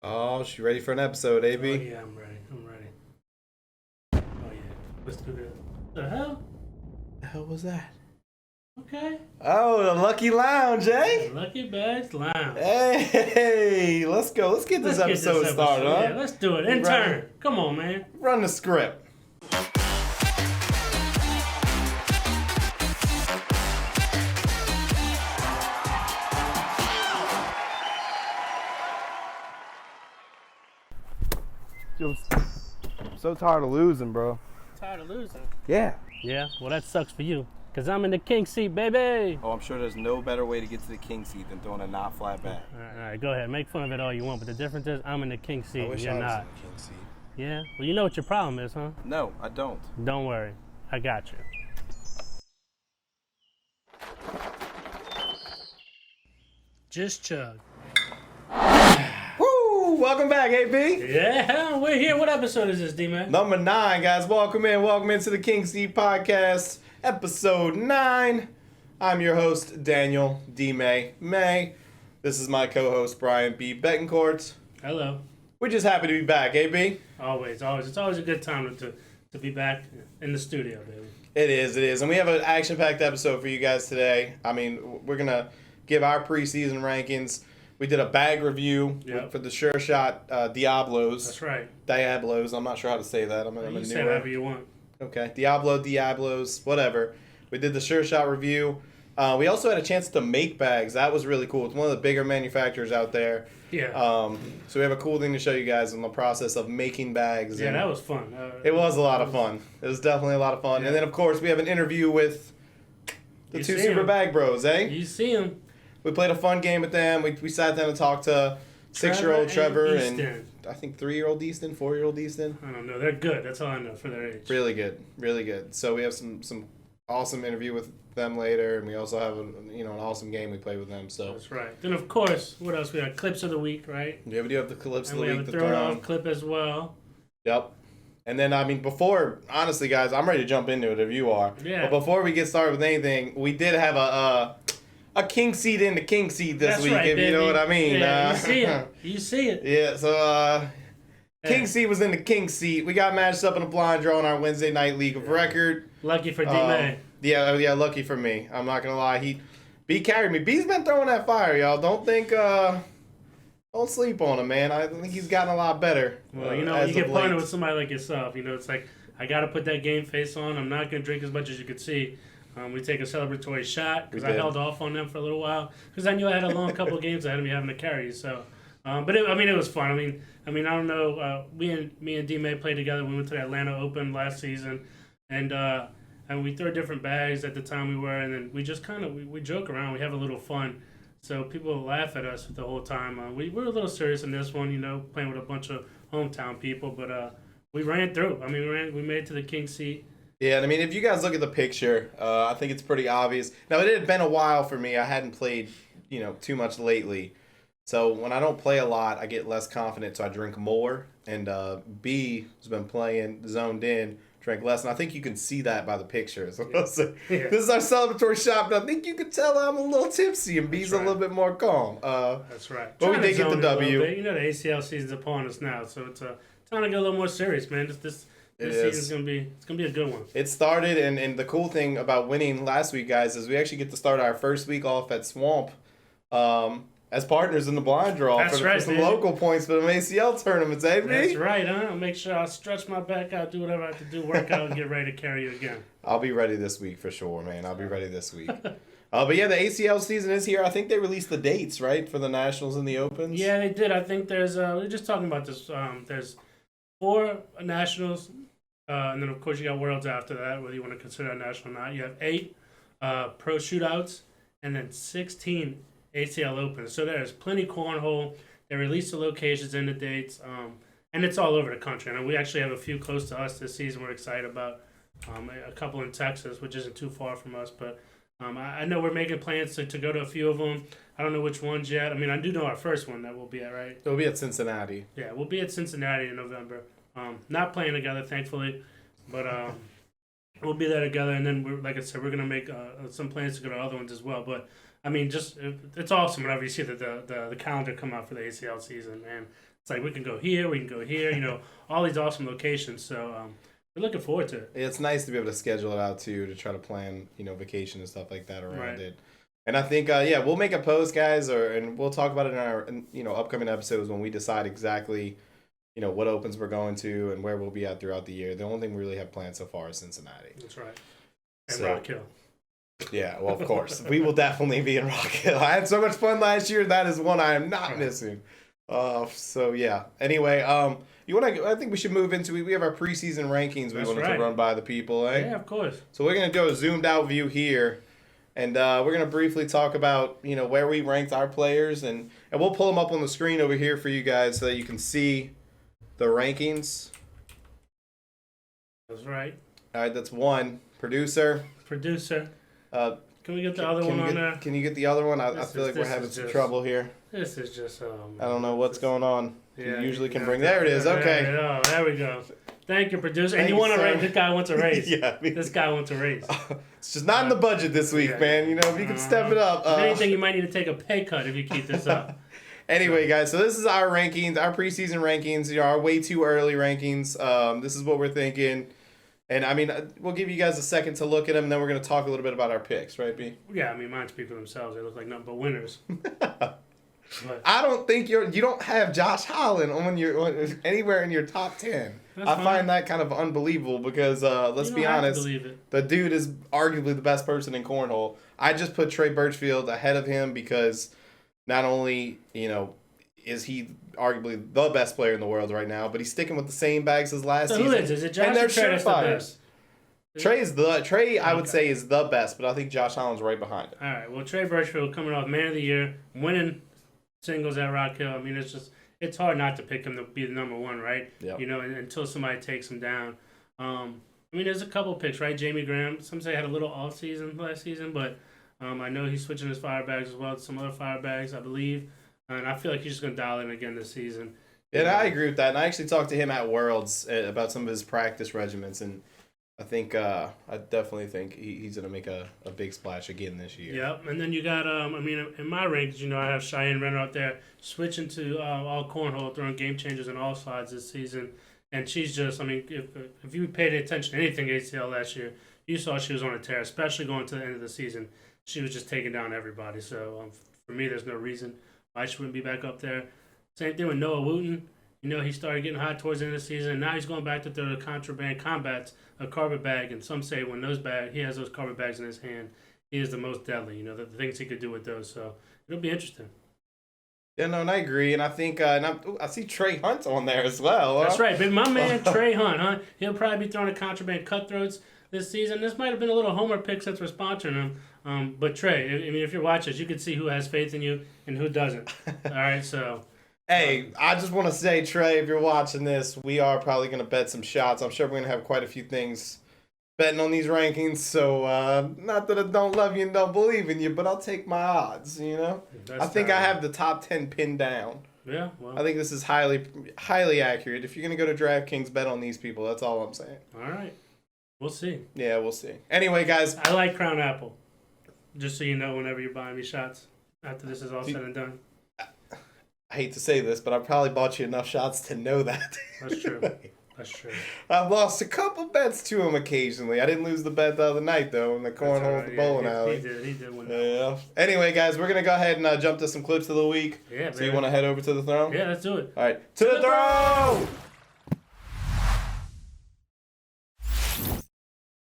Oh, she ready for an episode, Oh, AB? yeah, I'm ready. Oh, yeah. Let's do this. The hell? The hell was that? Okay. Oh, the Lucky Lounge, eh? Lucky Bags Lounge. Hey, let's go. Let's get this episode started, huh? Yeah, let's do it. Intern. Come on, man. Run the script. I'm so tired of losing, bro. Tired of losing. Yeah. Yeah, well, that sucks for you. Because I'm in the king seat, baby. Oh, I'm sure there's no better way to get to the king seat than throwing a not flat back. All right, go ahead. Make fun of it all you want, but the difference is I'm in the king seat and you're I was not. in the king seat. Yeah? Well, you know what your problem is, huh? No, I don't. Don't worry. I got you. Just chug. Woo! Welcome back, AB. Yeah, we're here. What episode is this, D-Man? Number 9, guys. Welcome into the King Seat Podcast, episode 9. I'm your host, Daniel D. May. This is my co-host, Brian B. Betancourt. Hello. We're just happy to be back, AB. Always. It's always a good time to be back in the studio, baby. It is. And we have an action-packed episode for you guys today. I mean, we're going to give our preseason rankings. We did a bag review for the Sure Shot Diablos. That's right. Diablos. I'm not sure how to say that. I'm You a can new say whatever you want. Okay. Diablos, whatever. We did the Sure Shot review. We also had a chance to make bags. That was really cool. It's one of the bigger manufacturers out there. Yeah. So we have a cool thing to show you guys on the process of making bags. Yeah, and that was fun. it was a lot of fun. It was definitely a lot of fun. Yeah. And then, of course, we have an interview with the two Super Bag Bros, eh? You see them. We played a fun game with them. We sat down and talked to 6-year-old Trevor and I think 3-year-old Easton, 4-year-old Easton. I don't know. They're good. That's all I know for their age. Really good. So we have some awesome interview with them later, and we also have an awesome game we played with them. So that's right. Then of course, what else we got? Clips of the week, right? Yeah, we do have the clips of the week. And we have a throw off clip as well. Yep. And then honestly, guys, I'm ready to jump into it if you are. Yeah. But before we get started with anything, we did have a king seat in the king seat this That's week, right, if baby. you know what I mean. Yeah, you see it. Yeah. So king seat was in the king seat. We got matched up in a blind draw in our Wednesday night league of record. Lucky for D-May. Yeah, lucky for me. I'm not gonna lie. B carried me. B's been throwing that fire, y'all. Don't sleep on him, man. I think he's gotten a lot better. Well, you get partnered with somebody like yourself. It's like I got to put that game face on. I'm not gonna drink as much as you could see. We take a celebratory shot because I held off on them for a little while because I knew I had a long couple of games ahead of me having to carry. So, but it was fun. I don't know. Me and D-May played together. We went to the Atlanta Open last season, and we throw different bags at the time we were, and then we just kind of we joke around. We have a little fun. So people laugh at us the whole time. We were a little serious in this one, playing with a bunch of hometown people, but we ran through. We made it to the king seat. Yeah, and if you guys look at the picture, I think it's pretty obvious. Now, it had been a while for me. I hadn't played, too much lately. So when I don't play a lot, I get less confident, so I drink more. And B has been playing, zoned in, drank less. And I think you can see that by the pictures. This is our celebratory shot, but I think you can tell I'm a little tipsy and B's a little bit more calm. That's right. But we did get the W. The ACL season's upon us now, so it's time to get a little more serious, man. This season's gonna be a good one. It started, and the cool thing about winning last week, guys, is we actually get to start our first week off at Swamp as partners in the blind draw for some local points for the ACL tournaments, eh, B? That's right, huh? I'll make sure I stretch my back out, do whatever I have to do, work out, and get ready to carry you again. I'll be ready this week for sure, man. I'll be ready this week. But yeah, the ACL season is here. I think they released the dates, right, for the Nationals and the Opens? Yeah, they did. I think there's, we were just talking about this, there's 4 Nationals, and then, of course, you got Worlds after that, whether you want to consider that national or not. You have 8 pro shootouts, and then 16 ACL Opens. So there's plenty cornhole. They released the locations and the dates, and it's all over the country. And we actually have a few close to us this season we're excited about. A couple in Texas, which isn't too far from us. But I know we're making plans to go to a few of them. I don't know which ones yet. I do know our first one that we'll be at, right? It'll be at Cincinnati. Yeah, we'll be at Cincinnati in November. Not playing together, thankfully, but we'll be there together. And then, like I said, we're going to make some plans to go to other ones as well. But, it's awesome whenever you see the calendar come out for the ACL season, man. it's like we can go here, we can go here. You know, all these awesome locations. So we're looking forward to it. It's nice to be able to schedule it out too, to try to plan, vacation and stuff like that around Right. it. And I think, we'll make a post, guys, and we'll talk about it in our, upcoming episodes when we decide exactly, what opens we're going to and where we'll be at throughout the year. The only thing we really have planned so far is Cincinnati. That's right. And Rock Hill. Yeah, well, of course. We will definitely be in Rock Hill. I had so much fun last year. That is one I am not missing. So, yeah. Anyway, I think we should move into, we have our preseason rankings we wanted to run by the people, eh? Yeah, of course. So we're going to do a zoomed out view here. And we're going to briefly talk about, where we ranked our players. And we'll pull them up on the screen over here for you guys so that you can see the rankings. That's right. All right, that's one. Producer. Can we get the other one on there? Can you get the other one? I feel like we're having some trouble here. This is just... I don't know what's going on. Yeah, you usually can bring... There it is. Okay. There we go. Thank you, producer. And you want to raise? This guy wants a raise. Yeah. This guy wants a raise. It's just not in the budget this week, man. If you can step it up. If anything, you might need to take a pay cut if you keep this up. Anyway, guys, so this is our rankings, our preseason rankings, our way too early rankings. This is what we're thinking. And, we'll give you guys a second to look at them, and then we're going to talk a little bit about our picks, right, B? Yeah, mine speak for themselves. They look like nothing but winners. But I don't think you don't have Josh Holland anywhere in your top 10. I find that kind of unbelievable because, let's be honest, the dude is arguably the best person in cornhole. I just put Trey Birchfield ahead of him because not only, is he arguably the best player in the world right now, but he's sticking with the same bags as last season. Who is? Is it Josh and they're surefires? Trey I would say is the best, but I think Josh Holland's right behind him. All right. Well, Trey Birchfield coming off Man of the Year, winning singles at Rock Hill. It's hard not to pick him to be the number one, right? Yep. Until somebody takes him down. There's a couple picks, right? Jamie Graham, some say had a little off season last season, but I know he's switching his fire bags as well to some other fire bags, I believe. And I feel like he's just going to dial in again this season. And I agree with that. And I actually talked to him at Worlds about some of his practice regimens. And I definitely think he's going to make a big splash again this year. Yep. And then you got, in my rankings, I have Cheyenne Renner up there switching to all cornhole, throwing game changers on all sides this season. And she's just, if you paid attention to anything ACL last year, you saw she was on a tear, especially going to the end of the season. She was just taking down everybody. So for me, there's no reason why she wouldn't be back up there. Same thing with Noah Wooten. He started getting hot towards the end of the season, and now he's going back to throw the contraband combats, a carpet bag, and some say when he has those carpet bags in his hand, he is the most deadly, the things he could do with those. So it'll be interesting. Yeah, no, and I agree, and I think I see Trey Hunt on there as well. That's right, but my man Trey Hunt, he'll probably be throwing a contraband cutthroats this season. This might have been a little homer pick since we're sponsoring him. But Trey, if you're watching this, you can see who has faith in you and who doesn't. All right, so. Hey, I just want to say, Trey, if you're watching this, we are probably going to bet some shots. I'm sure we're going to have quite a few things betting on these rankings. So, not that I don't love you and don't believe in you, but I'll take my odds, I think I have the top 10 pinned down. Yeah, well. I think this is highly, highly accurate. If you're going to go to DraftKings, bet on these people. That's all I'm saying. All right. We'll see. Yeah, we'll see. Anyway, guys. I like Crown Apple. Just so you know, whenever you're buying me shots, after this is all said and done. I hate to say this, but I probably bought you enough shots to know that. That's true. That's true. I've lost a couple bets to him occasionally. I didn't lose the bet the other night, though, in the cornhole at the bowling alley. He did win that. Yeah. Anyway, guys, we're going to go ahead and jump to some clips of the week. Yeah, so you want to head over to the throne? Yeah, let's do it. All right. To the throne!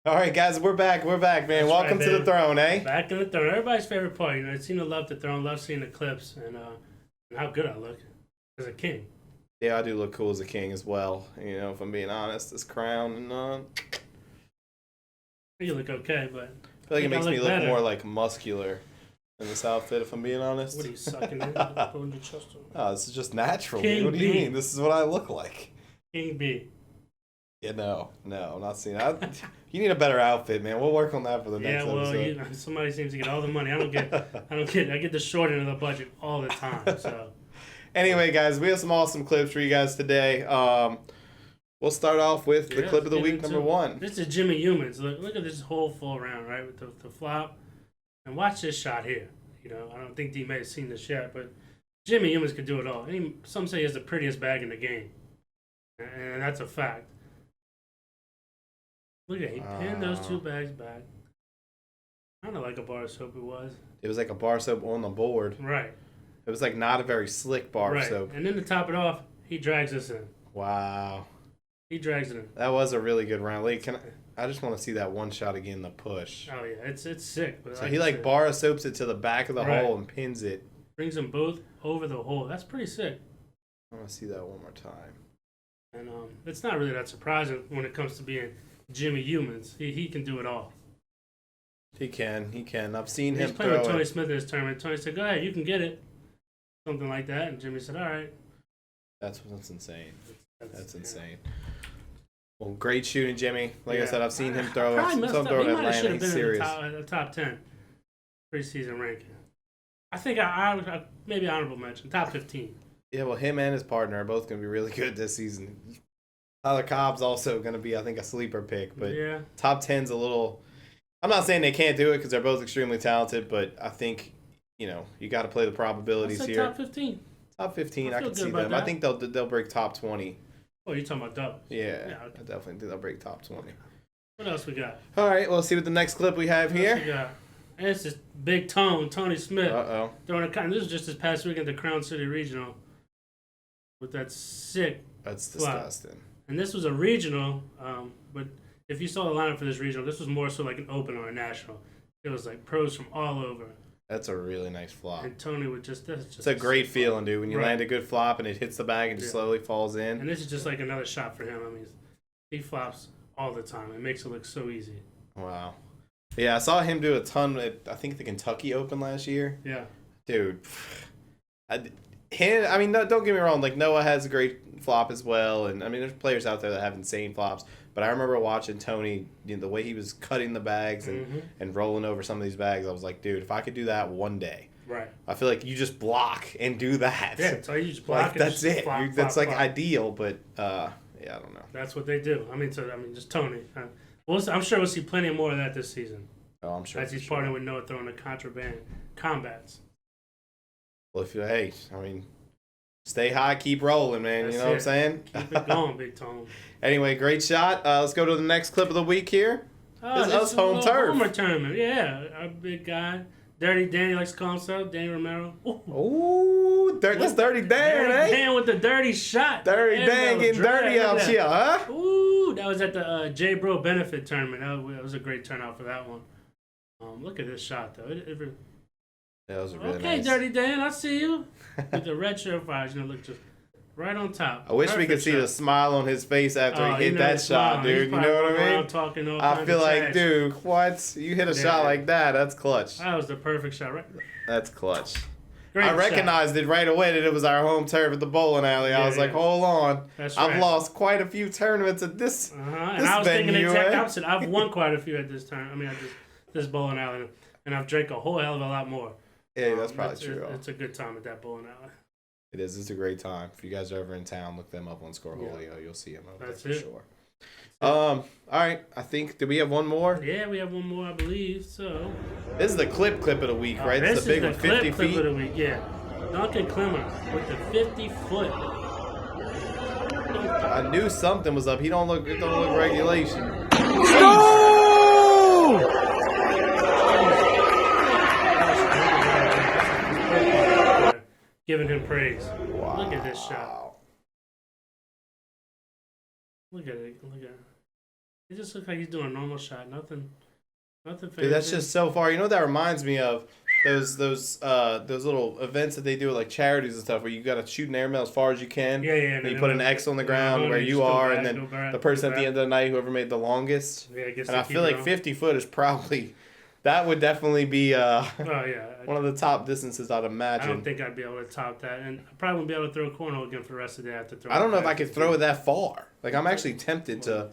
All right, guys, we're back, man. That's Welcome to the throne, eh? Back in the throne. Everybody's favorite part, I seem to love the throne, love seeing the clips, and how good I look as a king. Yeah, I do look cool as a king as well, if I'm being honest. This crown and You look okay, but I feel like it makes me look more like muscular in this outfit, if I'm being honest. What are you sucking in? Pulling your chest over? Oh, this is just natural. King What do B. you mean? This is what I look like. King B. Yeah, no, I'm not seeing that. You need a better outfit, man. We'll work on that for the next episode. Somebody seems to get all the money. I get the short end of the budget all the time. So. Anyway, guys, we have some awesome clips for you guys today. We'll start off with the clip of the week, number one. This is Jimmy Humans. Look at this whole full round, right, with the flop. And watch this shot here. I don't think D may have seen this yet, but Jimmy Humans could do it all. Some say he has the prettiest bag in the game, and that's a fact. Look at he pinned those 2 bags back. Kind of like a bar of soap it was. It was like a bar soap on the board. Right. It was like not a very slick bar soap. And then to top it off, he drags this in. Wow. He drags it in. That was a really good round. Like, I just want to see that one shot again, the push. Oh, yeah. It's sick. But so he bar soaps it to the back of the hole and pins it. Brings them both over the hole. That's pretty sick. I want to see that one more time. And it's not really that surprising when it comes to being Jimmy Humans. He can do it all. He can. I've seen him throw it. He's playing with Tony Smith in this tournament. Tony said, go ahead, you can get it. Something like that. And Jimmy said, all right. That's insane. That's insane. Well, great shooting, Jimmy. Like I said, I've seen him throw it. Some throw at Atlanta. He's serious. In the top 10 preseason ranking. I think I maybe honorable mention. Top 15. Yeah, well, him and his partner are both going to be really good this season. Tyler Cobb's also going to be, I think, a sleeper pick. But top 10's a little... I'm not saying they can't do it because they're both extremely talented, but I think, you got to play the probabilities here. Top 15. Top 15, I can see them. That. I think they'll break top 20. Oh, you're talking about doubles? Yeah, I definitely think they'll break top 20. What else we got? All right, well, let's see what the next clip we have here. We got? And it's this big Tony Smith. Uh-oh. This was just this past weekend, the Crown City Regional. With that sick That's disgusting. And this was a regional, but if you saw the lineup for this regional, this was more so like an open or a national. It was like pros from all over. That's a really nice flop. And Tony would just... It's a great feeling, dude, when you land a good flop and it hits the bag and just slowly falls in. And this is just like another shot for him. I mean, he flops all the time. It makes it look so easy. Wow. Yeah, I saw him do a ton at, I think, the Kentucky Open last year. Yeah. Dude. Don't get me wrong. Like, Noah has a great flop as well. And, I mean, there's players out there that have insane flops. But I remember watching Tony, the way he was cutting the bags and rolling over some of these bags. I was like, dude, if I could do that one day. Right. I feel like you just block and do that. Yeah, so you just block like, that's it. Flop, that's flop, like flop. Ideal, but I don't know. That's what they do. Just Tony. I'm sure we'll see plenty more of that this season. Oh, I'm sure. As he's partnering with Noah throwing the contraband combats. Well, stay high, keep rolling, man. You know what I'm saying? Keep it going, Big Tone. Anyway, great shot. Let's go to the next clip of the week here. This is home turf. Homer tournament. Yeah, our big guy. Dirty Danny likes to call himself. Danny Romero. Ooh, that's Dirty Dan, eh? Dan with the dirty shot. Dirty Dan getting dirty out here, huh? Ooh, that was at the J Bro benefit tournament. That was a great turnout for that one. Look at this shot, though. That was really okay, nice. Dirty Dan, I see you. With the red shirt fires, look just right on top. I wish we could see the smile on his face after he hit that shot, dude. You know what I mean? I feel like, dude, what? You hit a shot like that, that's clutch. That was the perfect shot, right? That's clutch. Great I recognized it right away that it was our home turf at the bowling alley. I was like, hold on. That's I've lost quite a few tournaments at this And I was thinking the exact opposite. I've won quite a few at this time. At this bowling alley. And I've drank a whole hell of a lot more. Yeah, that's probably true. It's a good time at that bowling alley. It is. It's a great time. If you guys are ever in town, look them up on Scoreholio. You'll see them over there for sure. All right. I think, do we have one more? Yeah, we have one more, I believe. So this is the clip of the week, right? This is the big one, 50 clip feet. Of the week, yeah. Duncan Clemmer with the 50-foot. I knew something was up. It don't look regulation. Giving him praise. Wow. Look at this shot. Look at it. It just looks like he's doing a normal shot. Nothing fancy. Dude, that's just so far. You know what that reminds me of? Those little events that they do at like charities and stuff where you got to shoot an airmail as far as you can. Yeah. And you put an X on the ground where you are, and then the person at the end of the night, whoever made the longest. Yeah, and I feel like 50 foot is probably... That would definitely be one of the top distances, I'd imagine. I don't think I'd be able to top that. And I probably wouldn't be able to throw cornhole again for the rest of the day. I have to throw I don't know if I could throw it that far. Like, I'm actually tempted to...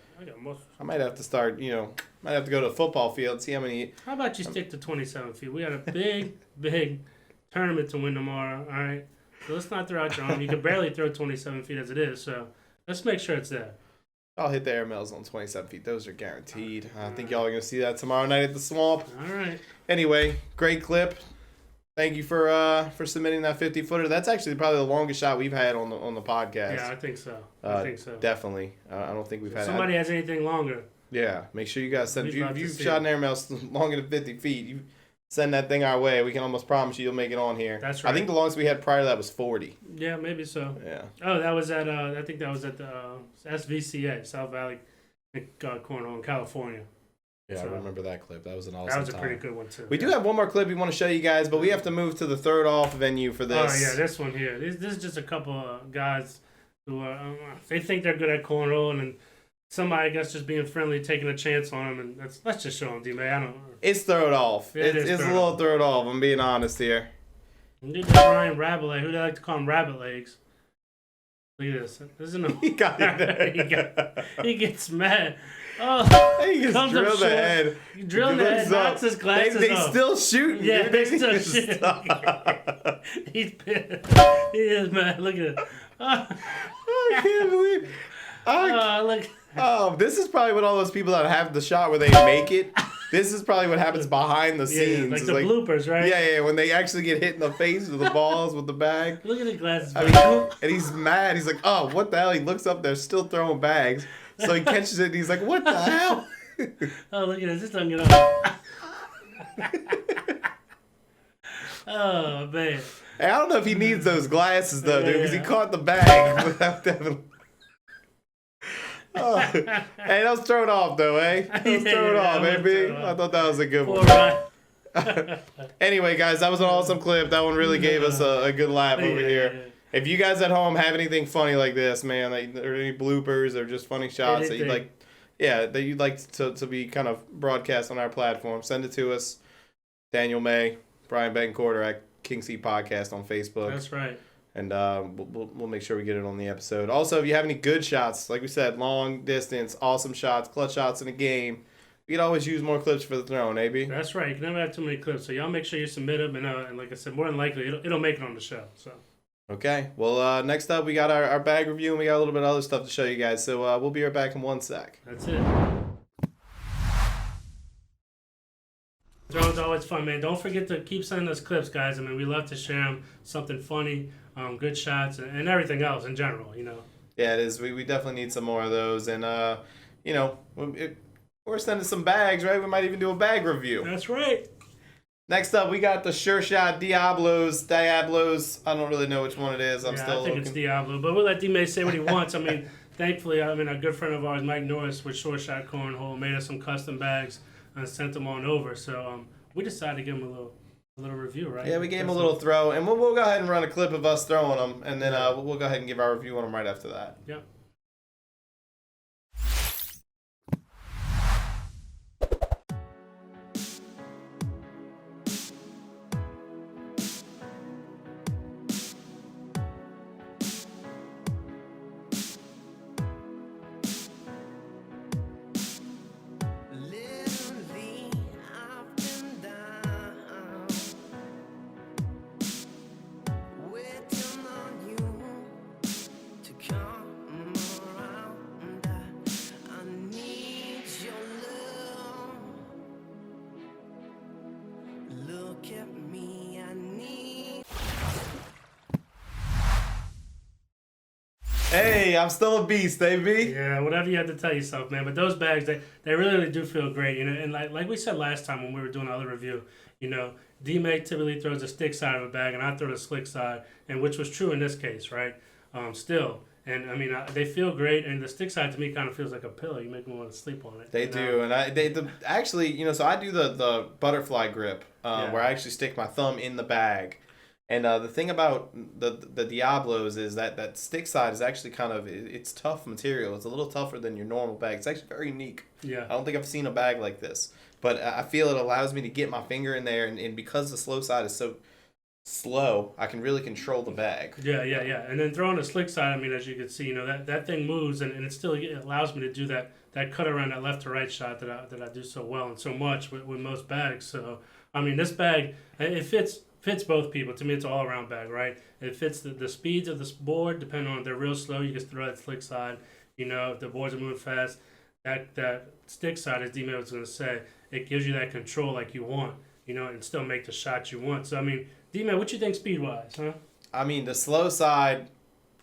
I might have to start, might have to go to a football field and see how many... How about you stick to 27 feet? We got a big tournament to win tomorrow, all right? So let's not throw out your arm. You can barely throw 27 feet as it is, so let's make sure it's there. I'll hit the airmails on 27 feet. Those are guaranteed. I think y'all are going to see that tomorrow night at the Swamp. All right. Anyway, great clip. Thank you for submitting that 50-footer. That's actually probably the longest shot we've had on the podcast. Yeah, I think so. Definitely. I don't think we've had. If somebody has anything longer. Yeah, make sure you guys send. If you've shot an airmail longer than 50 feet, you send that thing our way. We can almost promise you'll make it on here. That's right. I think the longest we had prior to that was 40. Yeah, maybe so. Yeah. Oh, that was at I think that was at the SVCA, South Valley Cornhole in California. Yeah, so, I remember that clip. That was an awesome That was a time. pretty good one, too. We do have one more clip we want to show you guys, but we have to move to the third off venue for this. Oh, yeah, this one here. This is just a couple of guys who are, they think they're good at cornhole, and somebody, I guess, just being friendly, taking a chance on them, and let's just show them, D-May. I don't know. It's third off. It's a little third off, I'm being honest here. And this is Brian Rabbit Leg, who they like to call him Rabbit Legs. Look at this. This is no. He got it there. he gets mad. Oh, he just drilled the head. He drilled the head, knocks his glasses they off. Still shooting. Yeah, they still shooting. He's pissed. He is mad. Look at it. Oh. I can't believe. Look. Oh, this is probably what all those people that have the shot where they make it. This is probably what happens behind the scenes. Like the bloopers, right? Yeah, when they actually get hit in the face with the balls with the bag. Look at the glasses. And he's mad. He's like, oh, what the hell? He looks up there, still throwing bags. So he catches it and he's like, what the hell? Oh, look at this. This doesn't get off. Oh, man. Hey, I don't know if he needs those glasses, though, dude, because he caught the bag without having... Oh. Hey, that was thrown off, though, eh? That was thrown off, baby. I thought that was a good one. Anyway, guys, that was an awesome clip. That one really gave us a good laugh over here. If you guys at home have anything funny like this, man, or any bloopers or just funny shots that you'd like, that you'd like to be kind of broadcast on our platform, send it to us. Daniel May, Brian Betancourt, or at King C Podcast on Facebook. That's right. And we'll make sure we get it on the episode. Also, if you have any good shots, like we said, long distance, awesome shots, clutch shots in a game, we could always use more clips for the throne, AB. That's right. You can never have too many clips. So y'all make sure you submit them, and like I said, more than likely it'll make it on the show. So. Okay. Well, next up we got our bag review, and we got a little bit of other stuff to show you guys. So we'll be right back in 1 sec. That's it. Throne's always fun, man. Don't forget to keep sending us clips, guys. I mean, we love to share them. Something funny, good shots, and everything else in general, you know. Yeah, it is. We definitely need some more of those. And, we're sending some bags, right? We might even do a bag review. That's right. Next up, we got the Sure Shot Diablos. I don't really know which one it is. I think it's Diablo. But we'll let D-May say what he wants. I mean, thankfully, a good friend of ours, Mike Norris, with Sure Shot Cornhole, made us some custom bags and sent them on over. So we decided to give him a little review, right? Yeah, we gave him a little throw, and we'll go ahead and run a clip of us throwing them, and then we'll go ahead and give our review on them right after that. Yep. Hey, I'm still a beast, baby. Yeah, whatever you have to tell yourself, man. But those bags, they really do feel great, you know. And like we said last time when we were doing the other review, you know, D-May typically throws the stick side of a bag, and I throw the slick side, and which was true in this case, right? Still. And, I mean, they feel great, and the stick side to me kind of feels like a pillow. You make me want to sleep on it. They do, and actually, you know, so I do the butterfly grip, where I actually stick my thumb in the bag. And the thing about the Diablos is that stick side is actually it's tough material. It's a little tougher than your normal bag. It's actually very unique. Yeah. I don't think I've seen a bag like this. But I feel it allows me to get my finger in there, and because the slow side is so slow, I can really control the bag. Yeah. And then throwing the slick side, I mean, as you can see, you know, that thing moves, and it still allows me to do that cut around that left to right shot that I do so well and so much with most bags. So, I mean, this bag, it fits both people. To me, it's an all-around bag, right? It fits the speeds of this board, depending on if they're real slow, you just throw that slick side. You know, if the boards are moving fast, that stick side, as D-May was going to say, it gives you that control like you want, you know, and still make the shots you want. So, I mean, D-Man, what you think speed-wise, huh? I mean, the slow side,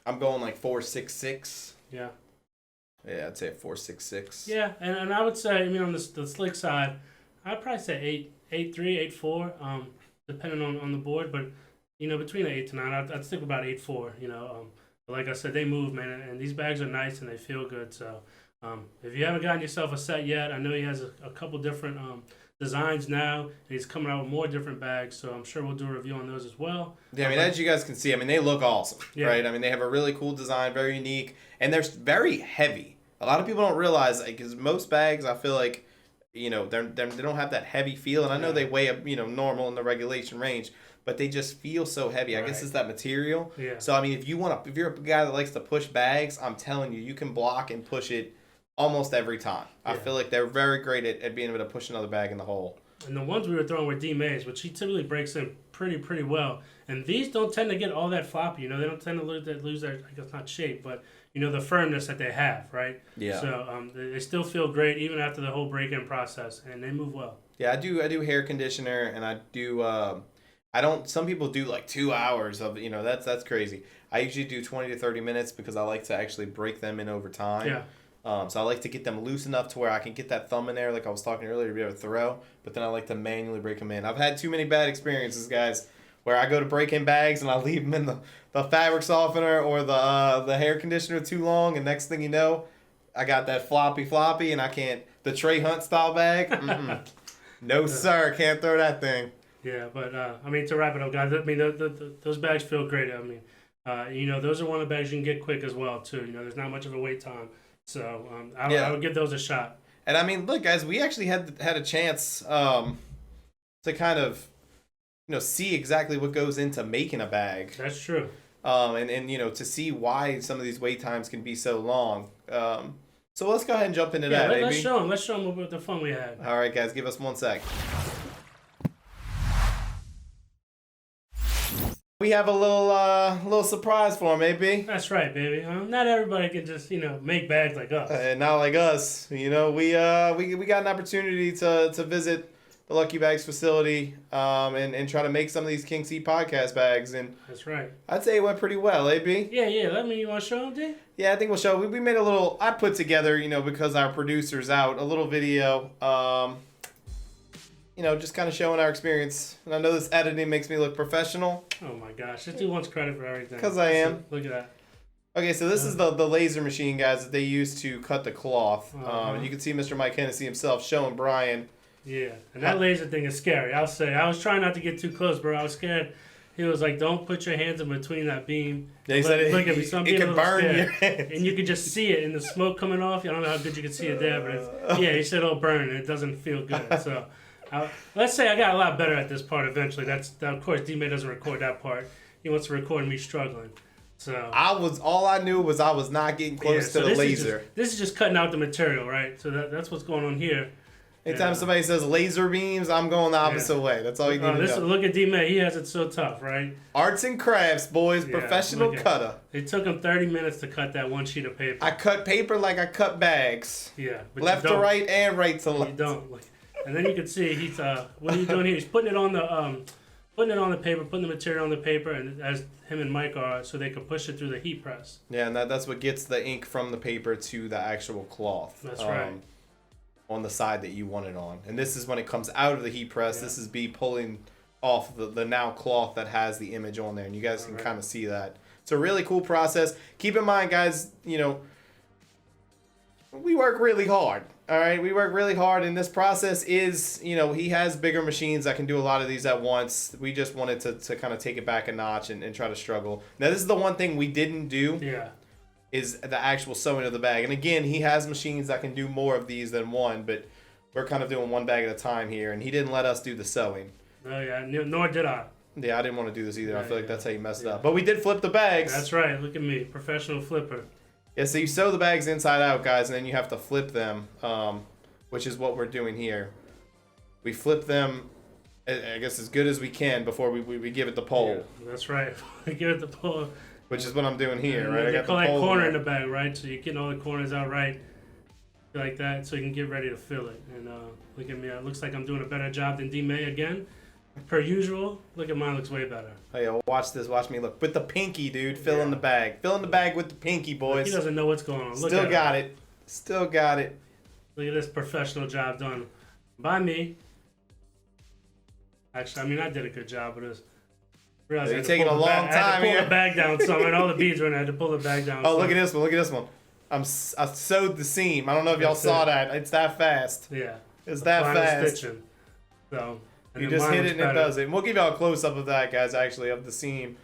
I'm going like 4.66. Yeah. Yeah, I'd say 4.66. Yeah, and I would say, I mean, on the slick side, I'd probably say 8.3, 8.4, depending on the board. But, between the 8 to 9, I'd stick with about 8.4, But like I said, they move, man, and these bags are nice and they feel good. So if you haven't gotten yourself a set yet, I know he has a couple different designs now, and he's coming out with more different bags, so I'm sure we'll do a review on those as well. Yeah, I mean, as you guys can see, I mean, they look awesome, right? I mean, they have a really cool design, very unique, and they're very heavy. A lot of people don't realize, because most bags, I feel like, they don't have that heavy feel, and I know they weigh up, normal in the regulation range, but they just feel so heavy. I guess it's that material. Yeah. So, I mean, if you're a guy that likes to push bags, I'm telling you, you can block and push it almost every time. I feel like they're very great at being able to push another bag in the hole. And the ones we were throwing were D-Mays, which he typically breaks in pretty well. And these don't tend to get all that floppy. They don't tend to lose their, I guess not shape, but the firmness that they have, right? Yeah. So they still feel great even after the whole break-in process, and they move well. Yeah, I do hair conditioner, and I do. I don't. Some people do like 2 hours of. That's crazy. I usually do 20 to 30 minutes because I like to actually break them in over time. Yeah. So I like to get them loose enough to where I can get that thumb in there, like I was talking earlier, to be able to throw. But then I like to manually break them in. I've had too many bad experiences, guys, where I go to break in bags and I leave them in the fabric softener or the hair conditioner too long, and next thing you know, I got that floppy, and I can't. The Trey Hunt style bag. No sir, can't throw that thing. Yeah, but I mean, to wrap it up, guys, I mean those bags feel great. I mean, those are one of the bags you can get quick as well too. There's not much of a wait time. So I would give those a shot. And I mean, look, guys, we actually had a chance to kind of, see exactly what goes into making a bag. That's true. And to see why some of these wait times can be so long. So let's go ahead and jump into that. Let's show them. Let's show them what the fun we had. All right, guys, give us 1 sec. We have a little surprise for him, AB. That's right, baby. Not everybody can just make bags like us. Not like us. We got an opportunity to visit the Lucky Bags facility and try to make some of these King C podcast bags, and that's right. I'd say it went pretty well, AB. Yeah. You want to show them, D? Yeah, I think we'll show. We made a little. I put together, because our producer's out, a little video. Just kind of showing our experience. And I know this editing makes me look professional. Oh my gosh, this dude wants credit for everything. Because I am. Look at that. Okay, so this is the laser machine, guys, that they use to cut the cloth. And you can see Mr. Mike Hennessy himself showing Brian. Yeah, and that laser thing is scary. I'll say. I was trying not to get too close, bro. I was scared. He was like, "Don't put your hands in between that beam." Yeah, he said look at me. So it can burn your hands. And you could just see it in the smoke coming off. I don't know how good you can see it there, but he said it'll burn, and it doesn't feel good. So. Let's say I got a lot better at this part eventually. Of course, D-May doesn't record that part. He wants to record me struggling. So all I knew was I was not getting close to the laser. This is just cutting out the material, right? So that's what's going on here. Anytime somebody says laser beams, I'm going the opposite way. That's all you need to know. Look at D-May. He has it so tough, right? Arts and crafts, boys. Professional cutter. It took him 30 minutes to cut that one sheet of paper. I cut paper like I cut bags. Yeah. But left to right and right to left. You don't. And then you can see he's what are you doing here? He's putting it on the paper, putting the material on the paper, and as him and Mike are, so they can push it through the heat press. Yeah, and that's what gets the ink from the paper to the actual cloth. That's right. On the side that you want it on, and this is when it comes out of the heat press. Yeah. This is B pulling off the now cloth that has the image on there, and you guys can kind of see that. It's a really cool process. Keep in mind, guys, we work really hard. All right, we work really hard, and this process is, he has bigger machines that can do a lot of these at once. We just wanted to kind of take it back a notch and try to struggle. Now, this is the one thing we didn't do. Yeah. Is the actual sewing of the bag. And again, he has machines that can do more of these than one, but we're kind of doing one bag at a time here, and he didn't let us do the sewing. Oh, yeah, nor did I. Yeah, I didn't want to do this either. I feel like that's how you messed up. But we did flip the bags. That's right. Look at me, professional flipper. Yeah, so you sew the bags inside out, guys, and then you have to flip them, which is what we're doing here. We flip them, I guess, as good as we can before we give it the pole. Yeah, that's right. We give it the pole. Which is what I'm doing here, right? I got the pole corner in the bag, right? So you're getting all the corners out right, like that, so you can get ready to fill it. And look at me. It looks like I'm doing a better job than D-May again. per usual. Look at mine, looks way better. Oh yeah, watch this. Watch me look with the pinky, dude. Fill in the bag. Fill in the bag with the pinky, boys. He doesn't know what's going on. Look Still got it. Still got it. Look at this professional job done by me. Actually, I mean, I did a good job with this. You're taking a long time here. I had to pull the bag down some, and all the beads were in. I had to pull the bag down. Oh, look at this one. Look at this one. I sewed the seam. I don't know if y'all saw that. It's that fast. Yeah. It's that fast. Stitching. So you just hit it and it does it. And we'll give y'all a close up of that, guys. Actually, of the seam,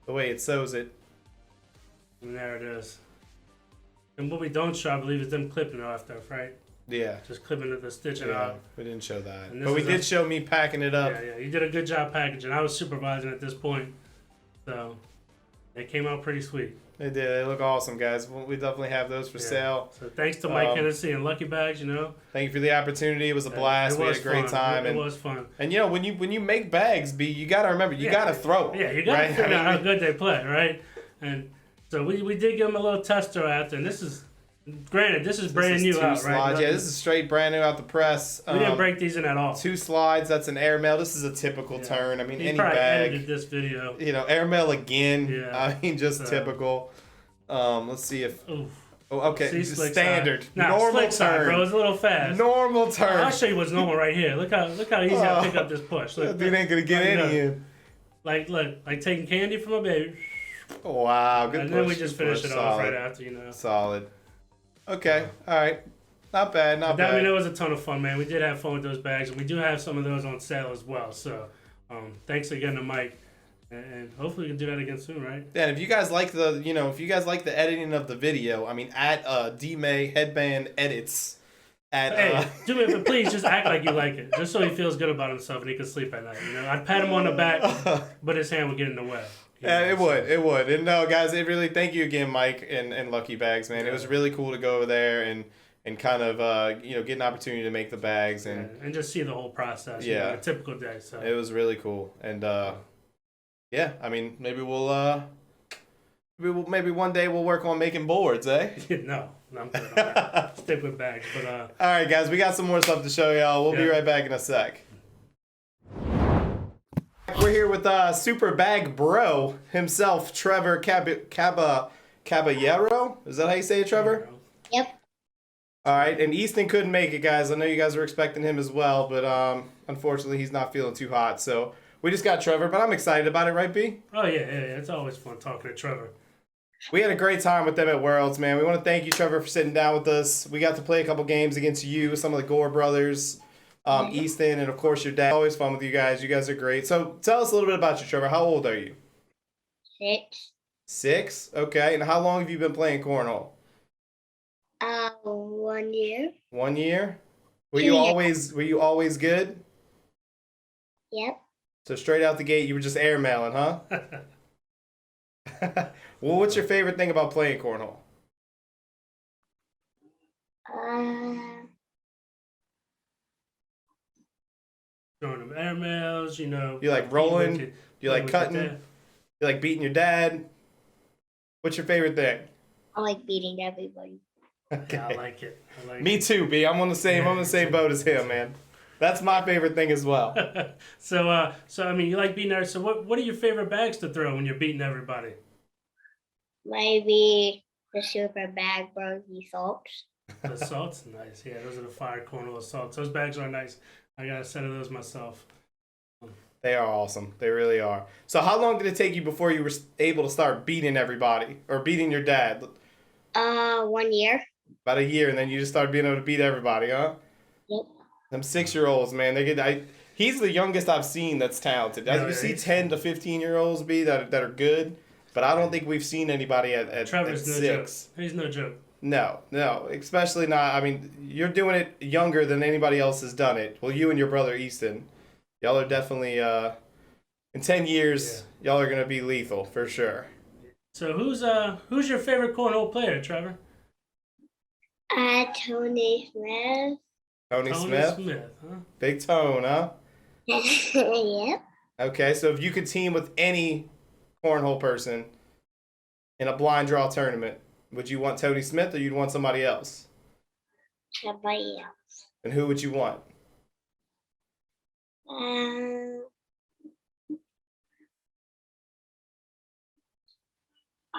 the way it sews it. And there it is. And what we don't show, I believe, is them clipping it off there, right? Yeah. Just clipping the stitching out. We didn't show that, but we did show me packing it up. Yeah, you did a good job packaging. I was supervising at this point, so it came out pretty sweet. They did. They look awesome, guys. We definitely have those for sale. So thanks to Mike Hennessy and Lucky Bags, Thank you for the opportunity. It was a blast. We had a great time. It was fun. And when you make bags, you gotta remember you gotta throw them. Yeah, you gotta figure out how good they play, right? And so we did give them a little tester after, and this is. Granted, this is brand new out, right? Yeah, this is straight brand new out the press. We didn't break these in at all. 2 slides. That's an airmail. This is a typical turn. I mean, any probably bag. Edited this video. Airmail again. Yeah. I mean, just typical. Let's see if. Oof. Oh, okay. Standard. Normal turn. Side, bro. It's a little fast. Normal turn. I'll show you what's normal right here. Look how easy I pick up this push. Look, dude ain't gonna get any in. Like taking candy from a baby. Wow, good. And then we just finish it off right after, Solid. Okay, all right. Not bad, not bad. I mean, it was a ton of fun, man. We did have fun with those bags, and we do have some of those on sale as well. So, thanks again to Mike, and hopefully we can do that again soon, right? Yeah, and if you guys like the editing of the video, I mean, at D-May Headband Edits. Hey, do me, but please just act like you like it, just so he feels good about himself and he can sleep at night. I'd pat him on the back, but his hand would get in the way. Yeah, it would. And no, guys, thank you again, Mike and Lucky Bags, man. It was really cool to go over there and kind of, get an opportunity to make the bags and just see the whole process. Yeah. A typical day. So it was really cool. And, I mean, maybe maybe one day we'll work on making boards, eh? No, I'm good on that. Stick with bags. But, all right, guys, we got some more stuff to show y'all. We'll be right back in a sec. We're here with Super Bag Bro himself, Trevor Caballero. Is that how you say it, Trevor? Yep. All right, and Easton couldn't make it, guys. I know you guys were expecting him as well, but unfortunately he's not feeling too hot. So we just got Trevor, but I'm excited about it, right, B? Oh, yeah. It's always fun talking to Trevor. We had a great time with them at Worlds, man. We want to thank you, Trevor, for sitting down with us. We got to play a couple games against you, some of the Gore brothers. Easton, and of course your dad. Always fun with you guys. You guys are great. So tell us a little bit about you, Trevor. How old are you? 6. 6? Okay. And how long have you been playing cornhole? 1 year. 1 year? Were you always good? Yep. So straight out the gate, you were just airmailing, huh? Well, what's your favorite thing about playing cornhole? Throwing them airmails, You like rolling? You like cutting? You like beating your dad? What's your favorite thing? I like beating everybody. Okay. Yeah, I like it. Me too, B. I'm on the same boat as him, man. That's my favorite thing as well. So I mean, you like beating everybody. So what are your favorite bags to throw when you're beating everybody? Maybe the Super Bag Bro salts. The salts, nice. Yeah, those are the fire cornhole salts. Those bags are nice. I got a set of those myself. They are awesome. They really are. So how long did it take you before you were able to start beating everybody or beating your dad? 1 year. About a year, and then you just started being able to beat everybody, huh? Yep. Them 6-year-olds, man. He's the youngest I've seen that's talented. You see 10 to 15-year-olds be that are good, but I don't think we've seen anybody at Trevor's 6. No joke. He's no joke. No, especially not. I mean, you're doing it younger than anybody else has done it. Well, you and your brother Easton, y'all are definitely in 10 years, y'all are gonna be lethal for sure. So who's your favorite cornhole player, Trevor? Tony Smith. Tony Smith, huh? Big Tone, huh? Yep. Okay, so if you could team with any cornhole person in a blind draw tournament, would you want Tony Smith or you'd want somebody else? Somebody else. And who would you want?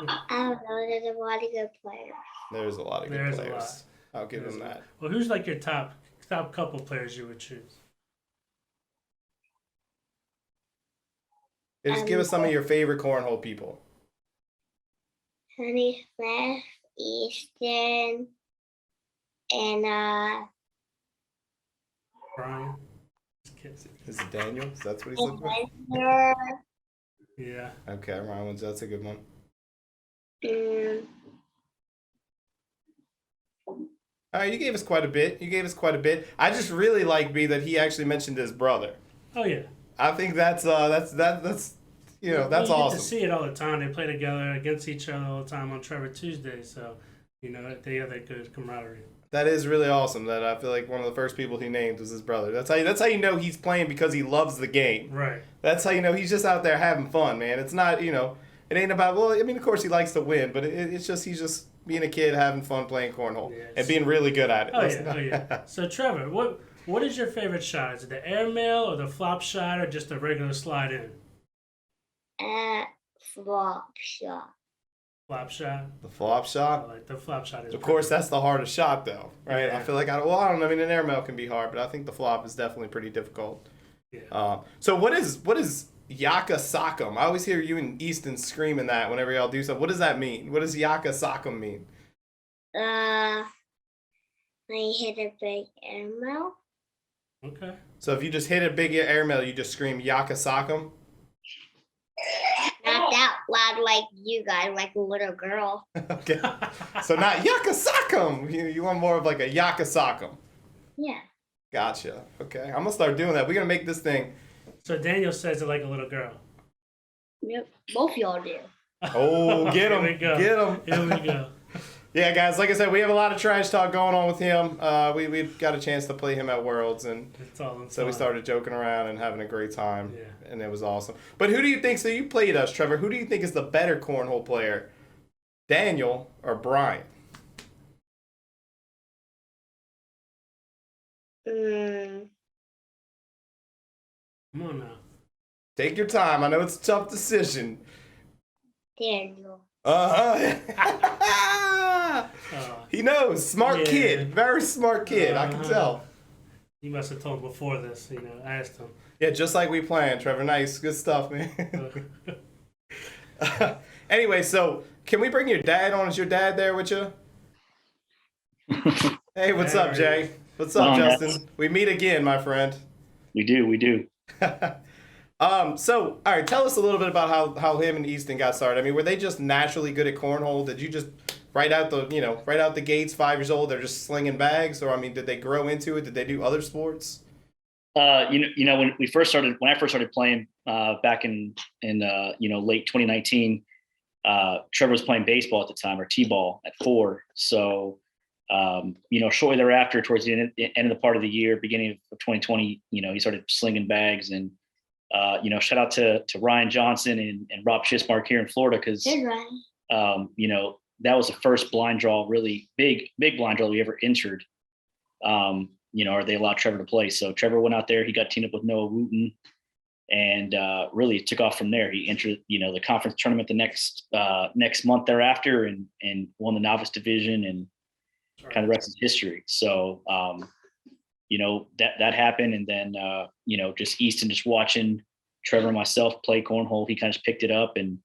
I don't know. There's a lot of good players. There's a lot of good There's a players. I'll give There's them a lot. that. Well, who's like your top couple players you would choose? Yeah, just give us some of your favorite cornhole people. Honey Smith, Easton, and Brian. Just kidding. Is it Daniel? That's what he's looking for? Spencer, Yeah. Okay, Ryan, that's a good one. All right, you gave us quite a bit. I just really like B that he actually mentioned his brother. Oh yeah. I think that's that's Well, you get awesome. to see it all the time. They play together against each other all the time on Trevor Tuesday, so they have that good camaraderie. That is really awesome. That I feel like one of the first people he named was his brother. That's how you know he's playing because he loves the game. Right. That's how you know he's just out there having fun, man. It's not it ain't about of course he likes to win, but it's just he's just being a kid having fun playing cornhole and being really good at it. Oh yeah. So Trevor, what is your favorite shot? Is it the airmail or the flop shot or just a regular slide in? flop shot. Flop shot. The flop shot. Like the flop shot is. Of course, that's the hardest shot, though, right? Yeah. I feel like I don't know. I mean, an airmail can be hard, but I think the flop is definitely pretty difficult. Yeah. So what is Yaka Sakum? I always hear you and Easton screaming that whenever y'all do something. What does that mean? What does Yaka Sakum mean? When you hit a big airmail. Okay. So if you just hit a big airmail, you just scream Yaka Sakum? Not that loud like you guys, like a little girl. Okay. So not Yaka Sakum. You want more of like a Yaka Sakum. Yeah. Gotcha. Okay. I'm going to start doing that. We're going to make this thing. So Daniel says it like a little girl. Yep. Both y'all do. Oh, get him. Here we go. Get him. Here we go. Yeah, guys, like I said, we have a lot of trash talk going on with him. We got a chance to play him at Worlds, and It's all so we fun. started joking around and having a great time, Yeah. and it was awesome. But who do you think, so you played us, Trevor, who do you think is the better cornhole player, Daniel or Brian? Mm, Come on now. Take your time. I know it's a tough decision. Daniel. Uh-huh. He knows. Smart kid. Very smart kid. I can tell. You must have told him before this, I asked him. Yeah, just like we planned, Trevor. Nice. Good stuff, man. Anyway, so can we bring your dad on? Is your dad there with you? Hey, what's up, Jay? What's up, Justin? We meet again, my friend. We do. So, all right, tell us a little bit about how him and Easton got started. I mean, were they just naturally good at cornhole? Did you just right out the gates, 5 years old, they're just slinging bags? Or, I mean, did they grow into it? Did they do other sports? When I first started playing back in late 2019, Trevor was playing baseball at the time, or t-ball at 4. So, shortly thereafter, towards the end of the part of the year, beginning of 2020, he started slinging bags. And shout out to Ryan Johnson and Rob Schismark here in Florida, because Good Ryan. that was the first blind draw, really big blind draw we ever entered. Or they allowed Trevor to play. So Trevor went out there, he got teamed up with Noah Wooten, and really took off from there. He entered, the conference tournament the next month thereafter, and won the novice division, and kind of rest is history. So, that happened. And then, just Easton, just watching Trevor and myself play cornhole, he kind of picked it up and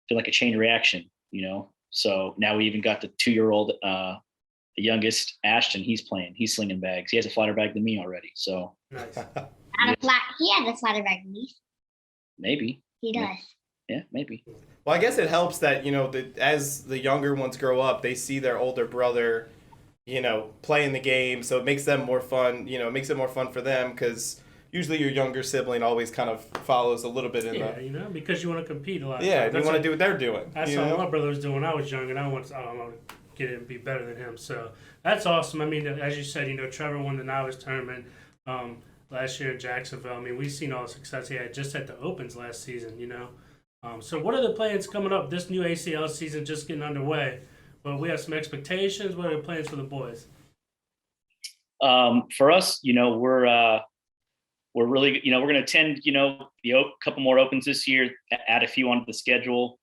feel like a chain reaction, So now we even got the 2-year-old, the youngest, Ashton, he's slinging bags. He has a flatter bag than me already. So Nice. He has a flatter bag niece. maybe. He does. Yeah, maybe. Well, I guess it helps that, as the younger ones grow up, they see their older brother, playing the game. So it makes them more fun, it makes it more fun for them, because usually your younger sibling always kind of follows a little bit in the... because you want to compete a lot. Yeah, you want to do what they're doing. That's what my brother was doing when I was young, and I want to get it and be better than him. So that's awesome. I mean, as you said, Trevor won the novice tournament last year in Jacksonville. I mean, we've seen all the success he had just at the Opens last season, So what are the plans coming up? This new ACL season just getting underway. But we have some expectations. What are the plans for the boys? For us, we're really, we're going to attend, couple more Opens this year, add a few onto the schedule.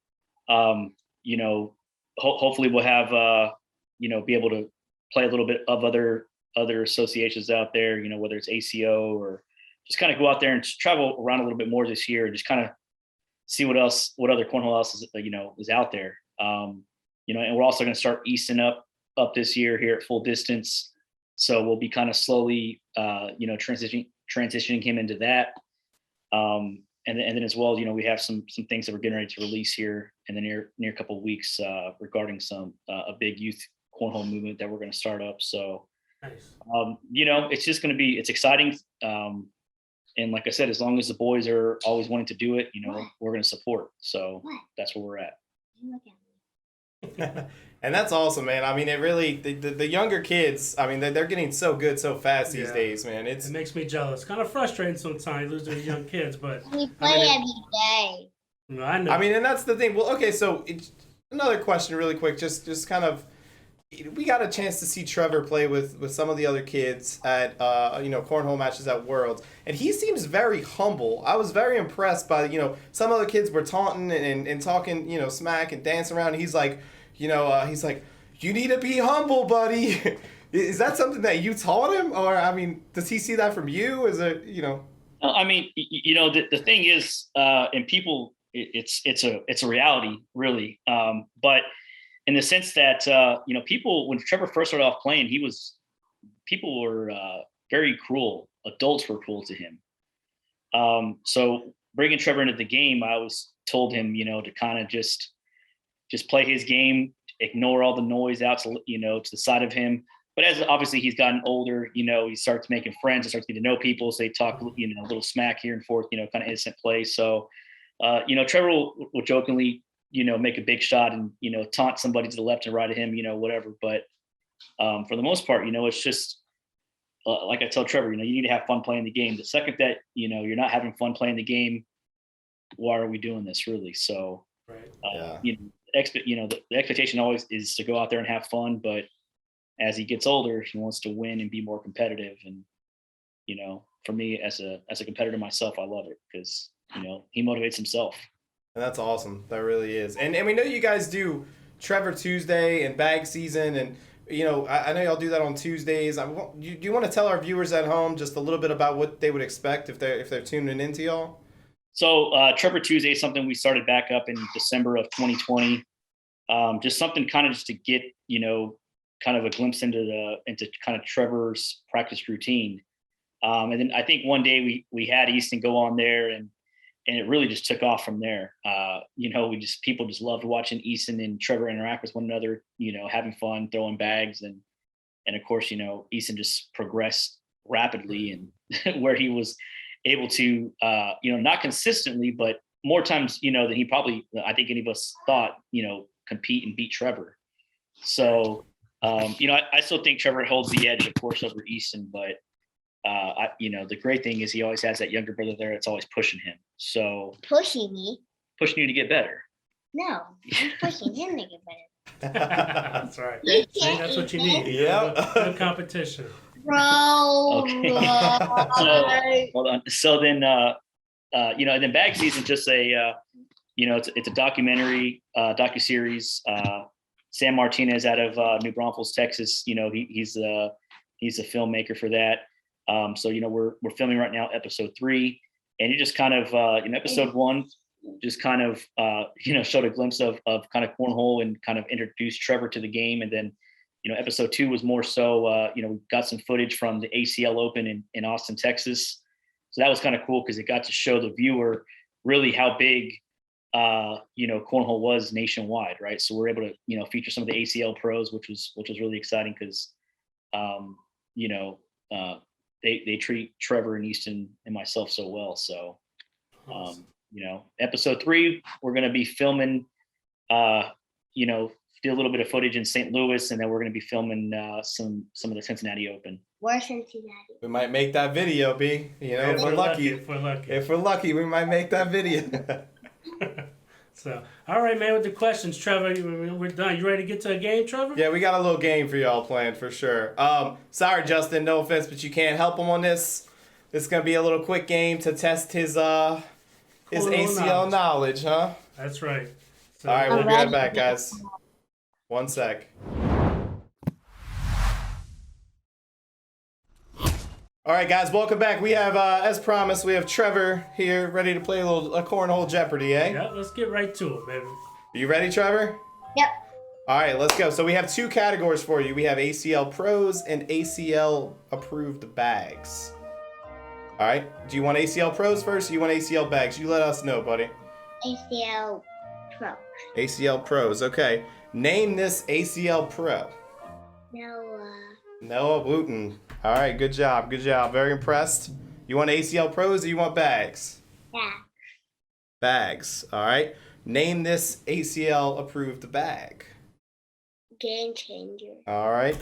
hopefully we'll have, be able to play a little bit of other associations out there, whether it's ACO or just kind of go out there and travel around a little bit more this year and just kind of see what other cornhole else is out there. And we're also going to start Easton up this year here at Full Distance. So we'll be kind of slowly, transitioning him into that. And then as well, we have some things that we're getting ready to release here in the near couple of weeks regarding a big youth cornhole movement that we're going to start up. So, nice. It's just going to be, it's exciting. And like I said, as long as the boys are always wanting to do it, we're going to support. So that's where we're at. And that's awesome, man. I mean, it really, the younger kids, I mean, they're getting so good so fast these days, man. It makes me jealous. Kind of frustrating sometimes, lose those young kids, but we play every day. No, I know. I mean, and that's the thing. Well, okay, so another question really quick, just kind of, we got a chance to see Trevor play with some of the other kids at cornhole matches at Worlds, and he seems very humble. I was very impressed by some other kids were taunting and talking smack and dancing around. And he's like, he's like, you need to be humble, buddy. Is that something that you taught him, or I mean, does he see that from you? Is it I mean, the thing is, and people, it's a reality, really, but. In the sense that, people, when Trevor first started off playing, people were very cruel. Adults were cruel to him. So bringing Trevor into the game, I always told him, to kind of just play his game, ignore all the noise out to the side of him. But as obviously he's gotten older, he starts making friends and starts getting to know people. So they talk, a little smack here and forth, kind of innocent play. So, Trevor will jokingly, make a big shot and, taunt somebody to the left and right of him, whatever. But for the most part, it's just like I tell Trevor, you need to have fun playing the game. The second that, you're not having fun playing the game, why are we doing this really? So, right. The expectation always is to go out there and have fun. But as he gets older, he wants to win and be more competitive. And, for me as a competitor myself, I love it because, he motivates himself. And that's awesome. That really is. And we know you guys do Trevor Tuesday and bag season. And, I know y'all do that on Tuesdays. Do you want to tell our viewers at home just a little bit about what they would expect if they're tuning into y'all? So Trevor Tuesday is something we started back up in December of 2020. Just something kind of just to get, kind of a glimpse into kind of Trevor's practice routine. And then I think one day we had Easton go on there and it really just took off from there. People just loved watching Easton and Trevor interact with one another, having fun, throwing bags. And of course, Easton just progressed rapidly and where he was able to, not consistently, but more times, than he probably, I think any of us thought, compete and beat Trevor. So, I still think Trevor holds the edge, of course, over Easton, but the great thing is he always has that younger brother there that's always pushing him. So pushing me? Pushing you to get better. No, I'm pushing him to get better. That's right. See, that's what you need. Yeah. Good competition. Bro. Okay. So, hold on. So then, and then bag season, just it's a documentary, docuseries. Sam Martinez out of New Braunfels, Texas. He's a filmmaker for that. So we're filming right now episode 3, and you just kind of in episode 1 just kind of showed a glimpse of kind of cornhole and kind of introduced Trevor to the game. And then episode 2 was more so we got some footage from the ACL Open in Austin, Texas. So that was kind of cool because it got to show the viewer really how big cornhole was nationwide, right? So we're able to feature some of the ACL pros, which was really exciting because they treat Trevor and Easton and myself so well. So, episode 3, we're going to be filming, do a little bit of footage in St. Louis, and then we're going to be filming some of the Cincinnati Open. Where's Cincinnati? We might make that video, B. If we're lucky. If we're lucky, we might make that video. So, all right, man, with the questions, Trevor, we're done. You ready to get to a game, Trevor? Yeah, we got a little game for y'all planned for sure. Sorry, Justin, no offense, but you can't help him on this. This is going to be a little quick game to test his ACL knowledge, huh? That's right. So, All right, we'll I'm be right ready. back, guys. 1 sec. All right, guys, welcome back. We have, as promised, we have Trevor here, ready to play a cornhole Jeopardy, eh? Yeah, let's get right to it, baby. Are you ready, Trevor? Yep. All right, let's go. So we have 2 categories for you. We have ACL Pros and ACL Approved Bags. All right, do you want ACL Pros first or you want ACL Bags? You let us know, buddy. ACL Pro. ACL Pros, okay. Name this ACL Pro. Noah Wooten. All right, good job, good job. Very impressed. You want ACL Pros or you want bags? Yeah. Bags, all right. Name this ACL approved bag. Game changer. All right.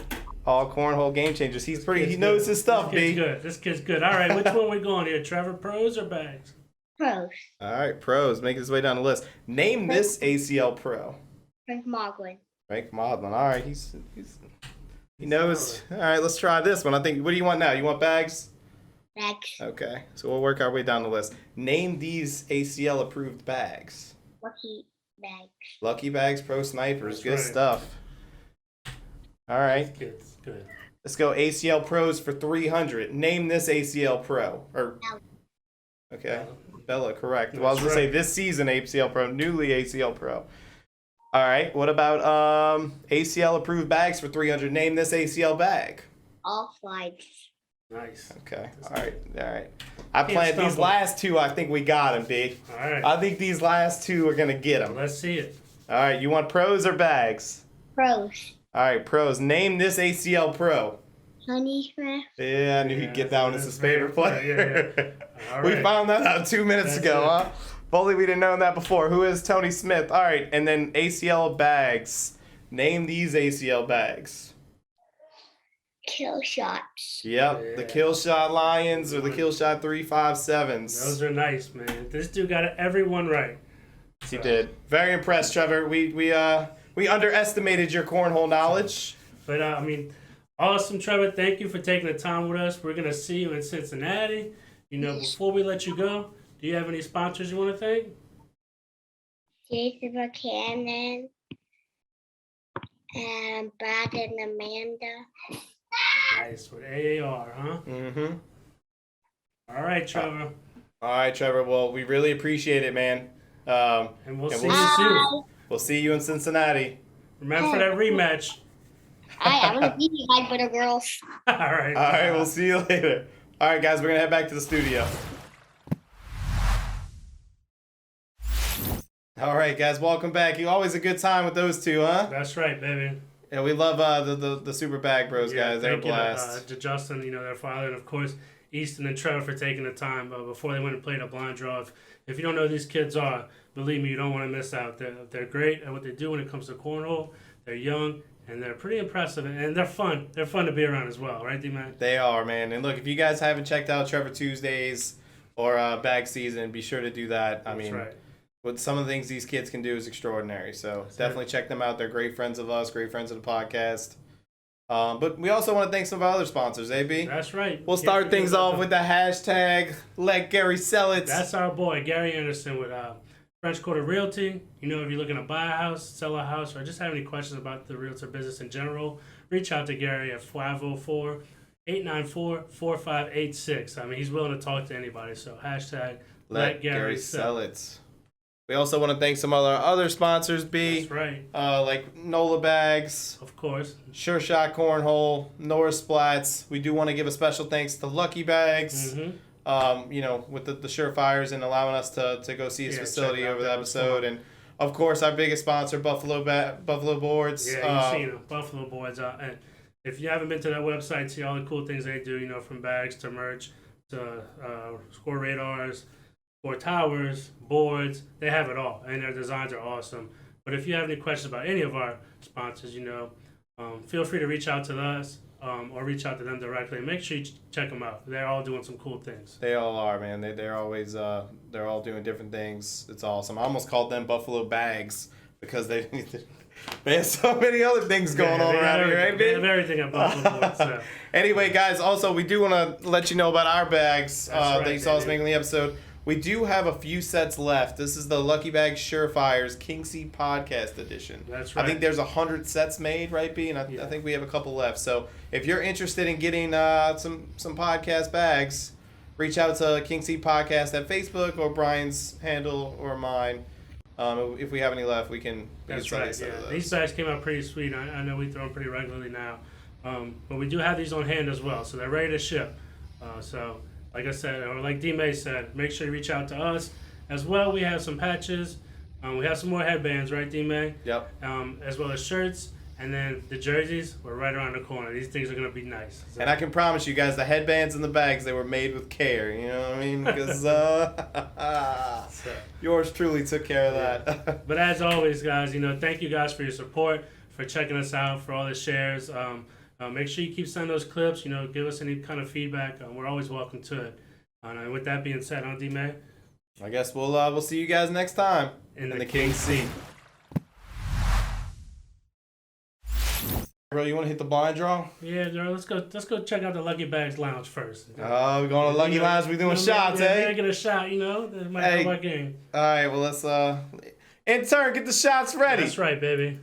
All cornhole game changers. He knows his stuff, B. This kid's good. All right, which one we going here? Trevor, pros or bags? Pros. All right, pros. Making his way down the list. Name this ACL pro. Frank Moglen. Frank Modlin. All right, he knows. All right, let's try this one. I think. What do you want now? You want bags? Bags. Okay, so we'll work our way down the list. Name these ACL approved bags. Lucky Bags. Lucky Bags Pro Snipers. That's Good right. stuff. All right, This kid's good. let's go ACL pros for 300. Name this ACL pro. Okay, Bella, correct. Well, I was That's gonna say right. this season ACL pro, newly ACL pro. All right, what about ACL approved bags for 300? Name this ACL bag. All slides. Nice. Okay, all right. I Can't planned these stumble. last 2. I think we got them, B. All right. I think these last 2 are gonna get them. Let's see it. All right, you want pros or bags? Pros. All right, pros. Name this ACL pro. Honey Smith. Yeah, I knew he'd get down as his favorite player. Yeah. All We right. found that out 2 minutes That's ago, it. huh? If only we didn't know that before. Who is Tony Smith? All right, and then ACL bags. Name these ACL bags. Kill shots. Yep, the Yeah. Kill Shot Lions or the Kill Shot 357s. Those are nice, man. This dude got everyone right. He did. Very impressed, Trevor. We underestimated your cornhole knowledge. But I mean, awesome, Trevor. Thank you for taking the time with us. We're gonna see you in Cincinnati. You know, before we let you go, do you have any sponsors you want to thank? Jason Buchanan. And Brad and Amanda. Nice with AAR, huh? Mm-hmm. All right, Trevor. All right, Trevor. Well, we really appreciate it, man. And we'll and see we'll you soon. Bye. We'll see you in Cincinnati. Remember for that rematch. I'm gonna be you guys, little girls. All right. All right, we'll see you later. All right, guys, we're going to head back to the studio. All right, guys, welcome back. Always a good time with those 2, huh? That's right, baby. Yeah, we love the Super Bag Bros, guys. They're a thank you blast. to Justin, their father, and of course Easton and Trevor for taking the time before they went and played a blind draw. If you don't know who these kids are, believe me, you don't want to miss out. They're great at what they do when it comes to cornhole. They're young and they're pretty impressive, and they're fun. They're fun to be around as well, right, D-Man? They are, man. And look, if you guys haven't checked out Trevor Tuesdays or Bag Season, be sure to do that. I mean, That's right. what some of the things these kids can do is extraordinary. So definitely check them out. They're great friends of us, great friends of the podcast. But we also want to thank some of our other sponsors, AB. That's right. We'll Can't start forget things about off them. with the hashtag Let Gary Sell It. That's our boy, Gary Anderson with French Quarter Realty. If you're looking to buy a house, sell a house, or just have any questions about the realtor business in general, reach out to Gary at 504-894-4586. I mean, he's willing to talk to anybody. So hashtag Let Gary Sell It. We also want to thank some of our other sponsors, B. That's right. Like NOLA Bags, Of course. Sure Shot Cornhole, Norris Splats. We do want to give a special thanks to Lucky Bags. Mm-hmm. With the Surefires and allowing us to go see his Yeah, facility check it out. over the That was episode. cool. And, of course, our biggest sponsor, Buffalo Boards. Yeah, you've seen them. Buffalo Boards. And if you haven't been to that website, see all the cool things they do, from bags to merch to score radars, score towers, boards. They have it all. And their designs are awesome. But if you have any questions about any of our sponsors, feel free to reach out to us or reach out to them directly. And make sure you check them out. They're all doing some cool things. They all are, man. They're always they're all doing different things. It's awesome. I almost called them Buffalo Bags because they have so many other things going on around here, right, They have man? everything at Buffalo Boards. So. Anyway, guys, also we do want to let you know about our bags That's right, that you saw us baby. making the episode. We do have a few sets left. This is the Lucky Bags Surefire's King Seed Podcast Edition. That's right. I think there's 100 sets made, right, B? And I think we have a couple left. So if you're interested in getting some podcast bags, reach out to King Seed Podcast at Facebook or Brian's handle or mine. If we have any left, we can. That's right. Yeah, these bags came out pretty sweet. I know we throw them pretty regularly now, but we do have these on hand as well, so they're ready to ship. So, like I said, or like D-May said, make sure you reach out to us as well. We have some patches. We have some more headbands, right, D-May? Yep. As well as shirts. And then the jerseys were right around the corner. These things are going to be nice. So. And I can promise you guys, the headbands and the bags, they were made with care. You know what I mean? Because yours truly took care of that. But as always, guys, thank you guys for your support, for checking us out, for all the shares. Make sure you keep sending those clips. Give us any kind of feedback. We're always welcome to it. And with that being said, D-May? I guess we'll see you guys next time in the King's Seat. Bro, you want to hit the blind draw? Yeah, bro. Let's go check out the Lucky Bags Lounge first. Oh, we're going to Lucky Lounge. We're doing shots, eh? Get a shot, That might be my game. All right, well, let's intern, get the shots ready. That's right, baby.